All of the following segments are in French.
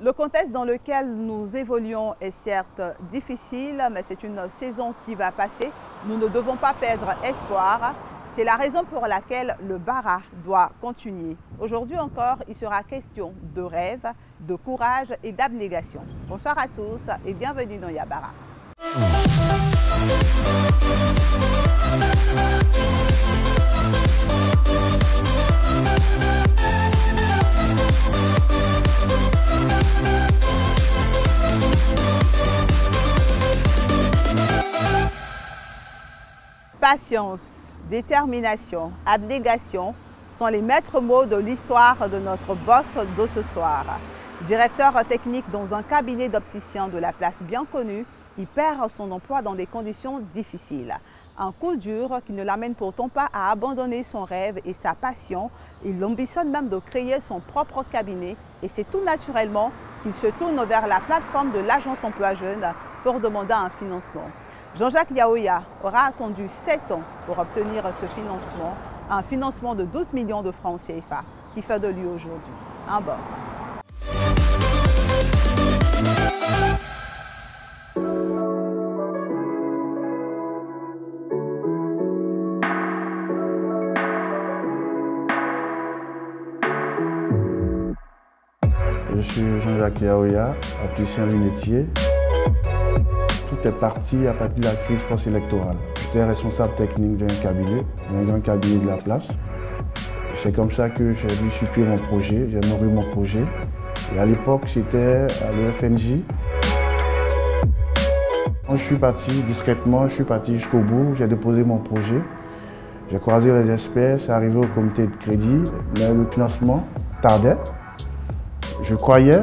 Le contexte dans lequel nous évoluons est certes difficile, mais c'est une saison qui va passer. Nous ne devons pas perdre espoir. C'est la raison pour laquelle le Bara doit continuer. Aujourd'hui encore, il sera question de rêve, de courage et d'abnégation. Bonsoir à tous et bienvenue dans Yabara. Patience, détermination, abnégation sont les maîtres mots de l'histoire de notre boss de ce soir. Directeur technique dans un cabinet d'opticien de la place bien connue, il perd son emploi dans des conditions difficiles. Un coup dur qui ne l'amène pourtant pas à abandonner son rêve et sa passion. Il ambitionne même de créer son propre cabinet et c'est tout naturellement qu'il se tourne vers la plateforme de l'agence emploi jeune pour demander un financement. Jean-Jacques Yaoya aura attendu 7 ans pour obtenir ce financement, un financement de 12 millions de francs CFA qui fait de lui aujourd'hui un boss. Je suis Jean-Jacques Yaoya, opticien lunetier. Tout est parti à partir de la crise post-électorale. J'étais responsable technique d'un cabinet, d'un grand cabinet de la place. C'est comme ça que j'ai dû supprimer mon projet, j'ai nourri mon projet. Et à l'époque, c'était à l'EFNJ. Je suis parti discrètement, je suis parti jusqu'au bout, j'ai déposé mon projet. J'ai croisé les experts, c'est arrivé au comité de crédit, mais le financement tardait. Je croyais,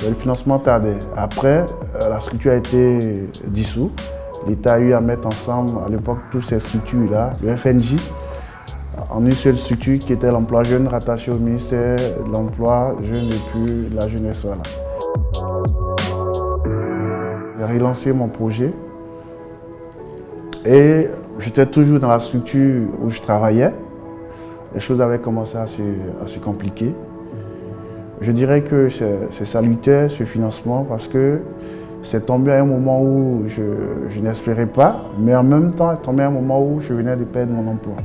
mais le financement tardait. Après, la structure a été dissoute. L'État a eu à mettre ensemble, à l'époque, toutes ces structures-là, le FNJ, en une seule structure qui était l'emploi jeune rattaché au ministère de l'Emploi jeune et puis la jeunesse. Voilà. J'ai relancé mon projet et j'étais toujours dans la structure où je travaillais. Les choses avaient commencé à se compliquer. Je dirais que c'est salutaire ce financement parce que c'est tombé à un moment où je n'espérais pas, mais en même temps, c'est tombé à un moment où je venais de perdre mon emploi.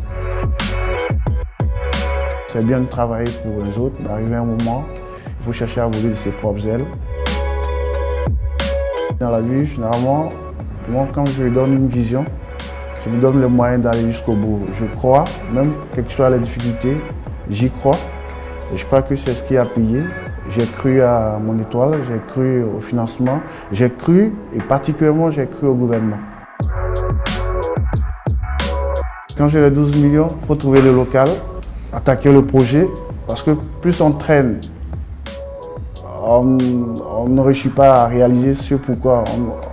C'est bien de travailler pour les autres, mais arrivé à un moment, il faut chercher à voler de ses propres ailes. Dans la vie, généralement, moi, quand je lui donne une vision, je lui donne le moyen d'aller jusqu'au bout. Je crois, même quelles que soient les difficultés, j'y crois. Et je crois que c'est ce qui a payé. J'ai cru à mon étoile, j'ai cru au financement, j'ai cru, et particulièrement j'ai cru au gouvernement. Quand j'ai les 12 millions, il faut trouver le local, attaquer le projet, parce que plus on traîne, on ne réussit pas à réaliser ce pourquoi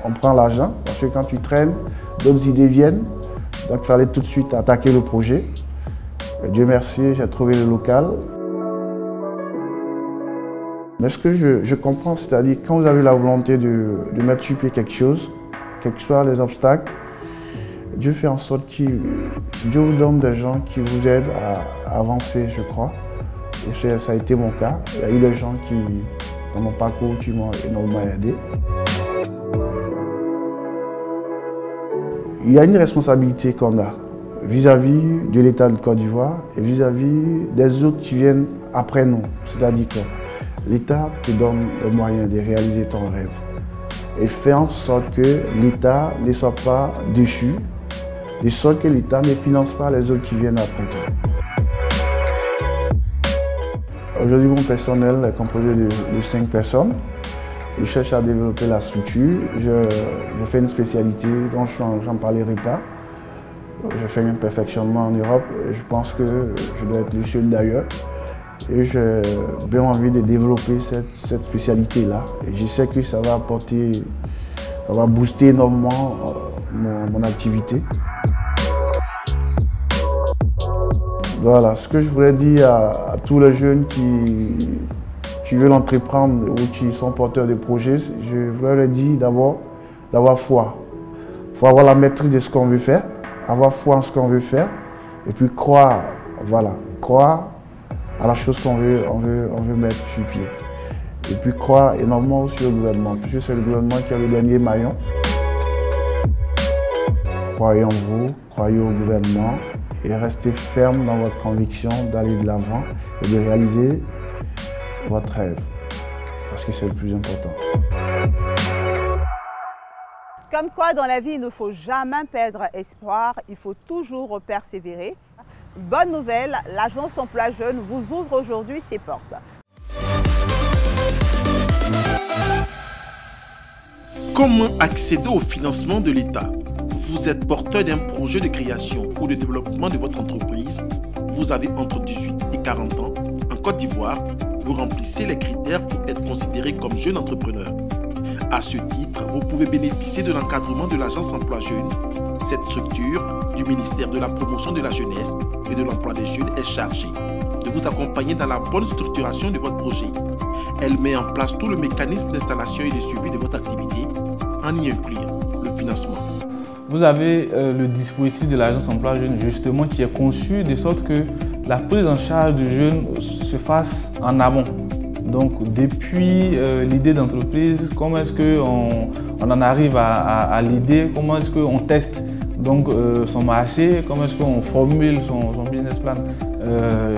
on prend l'argent, parce que quand tu traînes, d'autres idées viennent, donc il fallait tout de suite attaquer le projet. Et Dieu merci, j'ai trouvé le local. Mais ce que je comprends, c'est-à-dire quand vous avez la volonté de mettre sur pied quelque chose, quels que soient les obstacles, Dieu fait en sorte Dieu vous donne des gens qui vous aident à avancer, je crois. Et ça a été mon cas. Il y a eu des gens qui, dans mon parcours, qui m'ont énormément aidé. Il y a une responsabilité qu'on a vis-à-vis de l'État de Côte d'Ivoire et vis-à-vis des autres qui viennent après nous. C'est-à-dire que l'État te donne les moyens de réaliser ton rêve et fait en sorte que l'État ne soit pas déchu, de sorte que l'État ne finance pas les autres qui viennent après toi. Aujourd'hui, mon personnel est composé de 5 personnes. Je cherche à développer la structure. Je fais une spécialité dont je n'en parlerai pas. Je fais un perfectionnement en Europe. Je pense que je dois être le seul d'ailleurs. Et j'ai bien envie de développer cette spécialité-là. Et je sais que ça va apporter, ça va booster énormément mon activité. Voilà, ce que je voulais dire à tous les jeunes qui veulent entreprendre ou qui sont porteurs de projets, je voulais leur dire d'abord d'avoir foi. Il faut avoir la maîtrise de ce qu'on veut faire, avoir foi en ce qu'on veut faire, et puis croire, voilà, croire à la chose qu'on veut mettre sur pied. Et puis croire énormément aussi au gouvernement, puisque c'est le gouvernement qui est le dernier maillon. Croyez en vous, croyez au gouvernement et restez ferme dans votre conviction d'aller de l'avant et de réaliser votre rêve, parce que c'est le plus important. Comme quoi, dans la vie, il ne faut jamais perdre espoir, il faut toujours persévérer. Bonne nouvelle, l'agence Emploi Jeune vous ouvre aujourd'hui ses portes. Comment accéder au financement de l'État? Vous êtes porteur d'un projet de création ou de développement de votre entreprise, vous avez entre 18 et 40 ans, en Côte d'Ivoire, vous remplissez les critères pour être considéré comme jeune entrepreneur. À ce titre, vous pouvez bénéficier de l'encadrement de l'agence Emploi Jeune. Cette structure du ministère de la Promotion de la Jeunesse et de l'Emploi des Jeunes est chargée de vous accompagner dans la bonne structuration de votre projet. Elle met en place tout le mécanisme d'installation et de suivi de votre activité, en y incluant le financement. Vous avez le dispositif de l'agence Emploi Jeune justement qui est conçu de sorte que la prise en charge du jeune se fasse en amont. Donc depuis l'idée d'entreprise, comment est-ce qu'on en arrive à l'idée, comment est-ce qu'on teste donc, son marché, comment est-ce qu'on formule son business plan,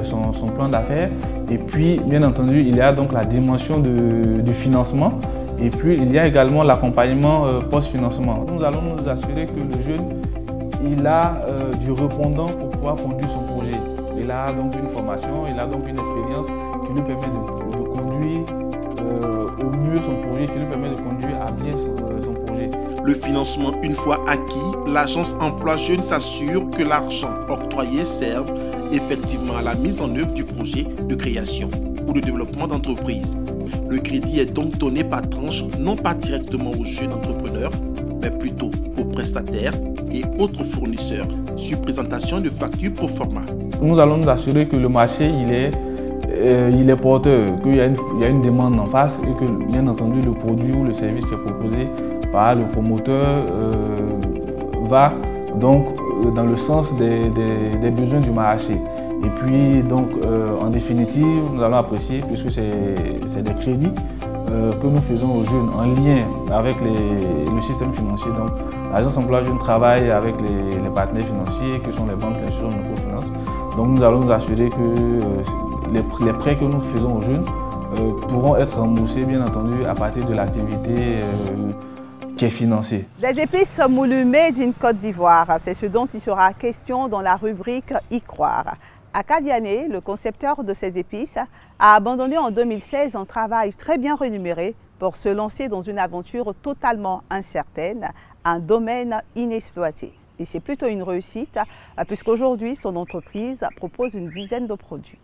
son plan d'affaires. Et puis bien entendu il y a donc la dimension du financement. Et puis, il y a également l'accompagnement post-financement. Nous allons nous assurer que le jeune il a du répondant pour pouvoir conduire son projet. Il a donc une formation, il a donc une expérience qui lui permet de conduire au mieux son projet, qui lui permet de conduire à bien son projet. Le financement, une fois acquis, l'agence Emploi Jeune s'assure que l'argent octroyé serve effectivement à la mise en œuvre du projet de création ou de développement d'entreprise. Le crédit est donc donné par tranche, non pas directement aux jeunes entrepreneurs, mais plutôt aux prestataires et autres fournisseurs, sur présentation de factures pro forma. Nous allons nous assurer que le marché il est porteur, qu'il y a une demande en face et que bien entendu le produit ou le service qui est proposé par le promoteur va donc dans le sens des besoins du marché. Et puis donc en définitive, nous allons apprécier, puisque c'est des crédits que nous faisons aux jeunes en lien avec le système financier. Donc l'agence Emploi Jeune travaille avec les partenaires financiers que sont les banques, les assurances, microfinances. Donc nous allons nous assurer que les prêts que nous faisons aux jeunes pourront être remboursés bien entendu à partir de l'activité qui est financée. Des épices moulues made in Côte d'Ivoire, c'est ce dont il sera question dans la rubrique Y croire. Aka Diané, le concepteur de ces épices, a abandonné en 2016 un travail très bien rémunéré pour se lancer dans une aventure totalement incertaine, un domaine inexploité. Et c'est plutôt une réussite, puisqu'aujourd'hui, son entreprise propose une dizaine de produits.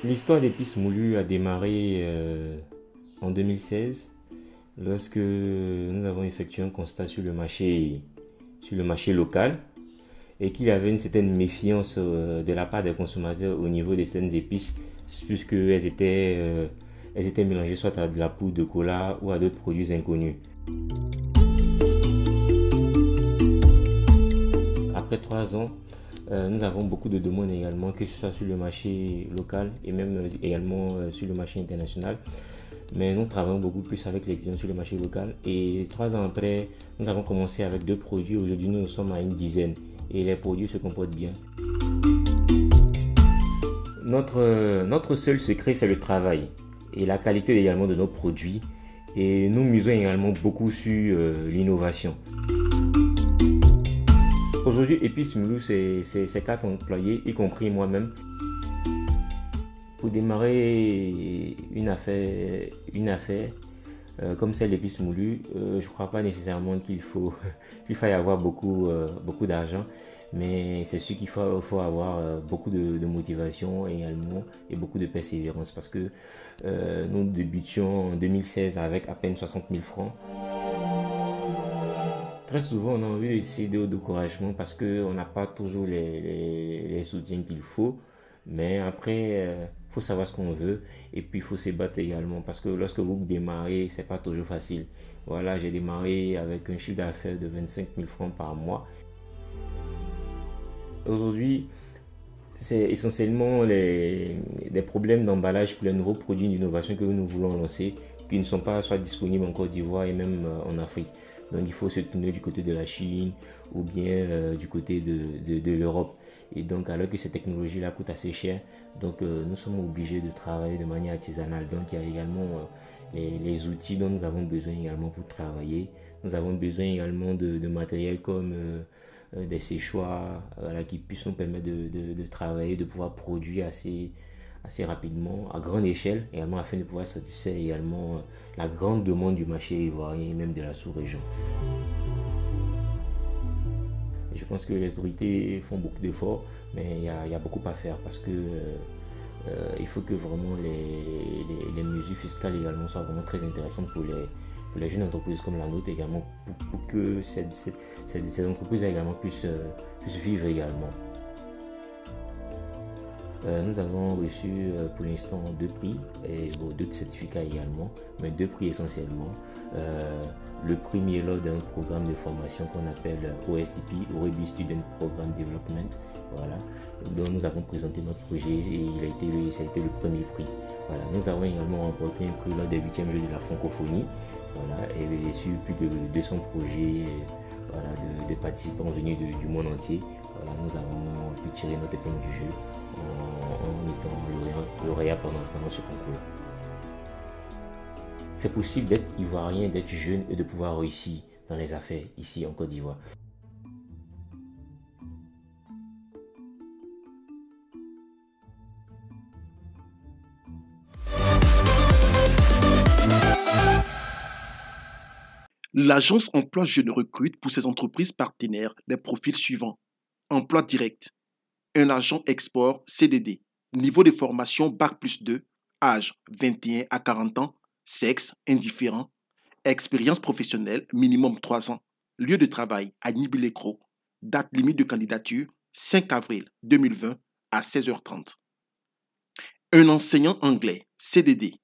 L'histoire d'Épices Moulues a démarré en 2016 lorsque nous avons effectué un constat sur le marché local et qu'il y avait une certaine méfiance de la part des consommateurs au niveau des certaines épices puisqu'elles étaient mélangées soit à de la poudre de cola ou à d'autres produits inconnus. Après 3 ans, nous avons beaucoup de demandes également, que ce soit sur le marché local et même également sur le marché international. Mais nous travaillons beaucoup plus avec les clients sur le marché local. Et 3 ans après, nous avons commencé avec 2 produits. Aujourd'hui, nous sommes à une dizaine et les produits se comportent bien. Notre seul secret, c'est le travail et la qualité également de nos produits. Et nous misons également beaucoup sur l'innovation. Aujourd'hui, Épices Moulues, c'est 4 employés, y compris moi-même. Pour démarrer une affaire comme celle d'Épices Moulues, je ne crois pas nécessairement qu'il faille avoir beaucoup d'argent, mais c'est sûr qu'il faut avoir beaucoup de motivation également et beaucoup de persévérance parce que nous débutions en 2016 avec à peine 60 000 francs. Très souvent, on a envie de céder au découragement parce qu'on n'a pas toujours les soutiens qu'il faut. Mais après, Il faut savoir ce qu'on veut et puis il faut se battre également parce que lorsque vous démarrez, c'est pas toujours facile. Voilà, j'ai démarré avec un chiffre d'affaires de 25 000 francs par mois. Aujourd'hui, c'est essentiellement des problèmes d'emballage pour les nouveaux produits d'innovation que nous voulons lancer qui ne sont pas soit disponibles en Côte d'Ivoire et même en Afrique. Donc il faut se tourner du côté de la Chine ou bien du côté de l'Europe. Et donc alors que ces technologies-là coûtent assez cher, donc nous sommes obligés de travailler de manière artisanale. Donc il y a également les outils dont nous avons besoin également pour travailler. Nous avons besoin également de matériel comme des séchoirs qui puissent nous permettre de travailler, de pouvoir produire assez rapidement, à grande échelle, également afin de pouvoir satisfaire également la grande demande du marché ivoirien et même de la sous-région. Je pense que les autorités font beaucoup d'efforts, mais il y a beaucoup à faire parce que il faut que vraiment les mesures fiscales également soient vraiment très intéressantes pour les jeunes entreprises comme la nôtre également, pour que ces entreprises également puissent vivre également. Nous avons reçu pour l'instant 2 prix et 2 certificats également, mais 2 prix essentiellement. Le premier lors d'un programme de formation qu'on appelle OSDP, Orebi Student Program Development, voilà, dont nous avons présenté notre projet et ça a été le premier prix. Voilà. Nous avons également remporté un prix lors des 8e Jeux de la francophonie, voilà, et sur plus de 200 projets voilà, de participants venus du monde entier. Voilà, nous avons pu tirer notre épingle du jeu en étant lauréat pendant ce concours. C'est possible d'être ivoirien, d'être jeune et de pouvoir réussir dans les affaires ici en Côte d'Ivoire. L'agence Emploi Jeunes recrute pour ses entreprises partenaires les profils suivants. Emploi direct, un agent export CDD, niveau de formation Bac+2, âge 21 à 40 ans, sexe indifférent, expérience professionnelle minimum 3 ans, lieu de travail à Nibi-le-Gros, date limite de candidature 5 avril 2020 à 16h30. Un enseignant anglais CDD,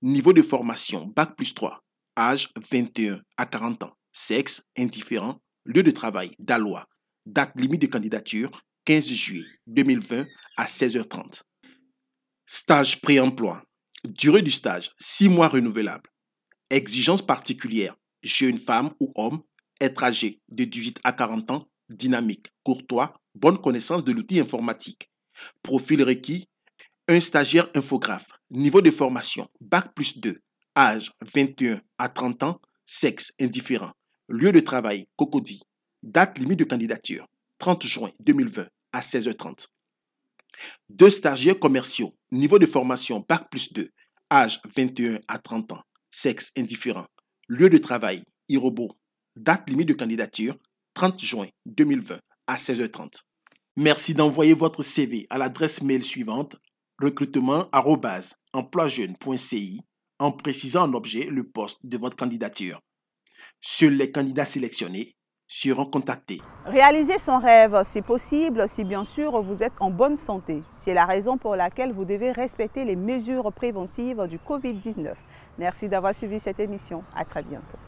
niveau de formation Bac+3, âge 21 à 40 ans, sexe indifférent, lieu de travail Daloa, date limite de candidature 15 juillet 2020 à 16h30. Stage pré-emploi. Durée du stage 6 mois renouvelable. Exigences particulières. Jeune femme ou homme, être âgé de 18 à 40 ans, dynamique, courtois, bonne connaissance de l'outil informatique. Profil requis. Un stagiaire infographe. Niveau de formation Bac+2, âge 21 à 30 ans, sexe indifférent. Lieu de travail Cocody. Date limite de candidature 30 juin 2020 à 16h30. 2 stagiaires commerciaux. Niveau de formation Bac+2, âge 21 à 30 ans, sexe indifférent. Lieu de travail Irobo. Date limite de candidature 30 juin 2020 à 16h30. Merci d'envoyer votre CV à l'adresse mail suivante recrutement@emploijeune.ci en précisant en objet le poste de votre candidature. Seuls les candidats sélectionnés seront contactés. Réaliser son rêve, c'est possible si bien sûr vous êtes en bonne santé. C'est la raison pour laquelle vous devez respecter les mesures préventives du Covid-19. Merci d'avoir suivi cette émission. À très bientôt.